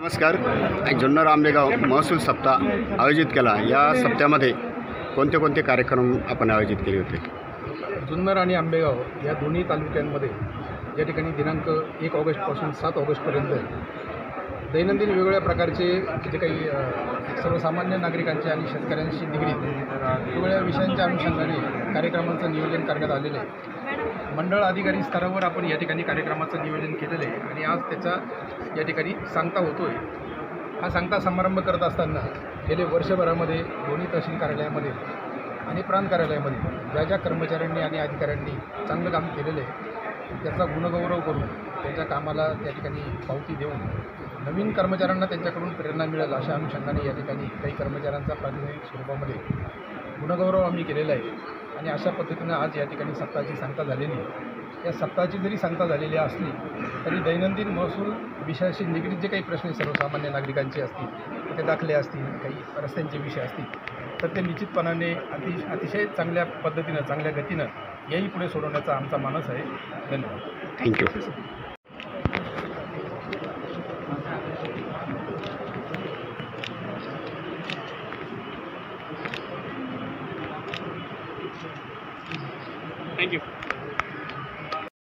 नमस्कार. जुन्नर आंबेगाव महसूल सप्ताह आयोजित केला. या सप्त्यामध्ये कोणते कोणते कार्यक्रम आपण आयोजित केले होते? जुन्नर आणि आंबेगाव या दोन्ही तालुक्यांमध्ये या ठिकाणी दिनांक 1 ऑगस्टपासून 7 ऑगस्टपर्यंत दैनंदिन वेगवेगळ्या प्रकारचे जे काही सर्वसामान्य नागरिकांचे आणि शेतकऱ्यांशी निगडीत वेगवेगळ्या विषयांच्या अनुषंगाने कार्यक्रमांचं नियोजन करण्यात आलेलं आहे. मंडळ अधिकारी स्तरावर आपण या ठिकाणी कार्यक्रमाचं नियोजन केलेलं आहे आणि आज त्याचा या ठिकाणी सांगता होतो आहे. हा सांगता समारंभ करत असताना गेले वर्षभरामध्ये दोन्ही तहसील कार्यालयामध्ये आणि प्रांत कार्यालयामध्ये ज्या ज्या कर्मचाऱ्यांनी आणि अधिकाऱ्यांनी चांगलं काम केलेलं आहे त्याचा गुणगौरव करून त्यांच्या कामाला त्या ठिकाणी पावती देऊन नवीन कर्मचाऱ्यांना त्यांच्याकडून प्रेरणा मिळेल अशा अनुषंगाने या ठिकाणी काही कर्मचाऱ्यांचा प्रातिनिधिक स्वरूपामध्ये गुणगौरव आम्ही केलेला आहे. आणि अशा पद्धतीनं आज या ठिकाणी सप्ताहाची सांगता झालेली आहे. या सप्ताहाची जरी सांगता झालेली असली तरी दैनंदिन महसूल विषयाशी निगडीत जे काही प्रश्न सर्वसामान्य नागरिकांचे असतील, ते दाखले असतील, काही रस्त्यांचे विषय असतील तर ते निश्चितपणाने अतिशय चांगल्या पद्धतीनं चांगल्या गतीनं याही पुढे सोडवण्याचा आमचा मानस आहे. धन्यवाद. थँक्यू. Thank you.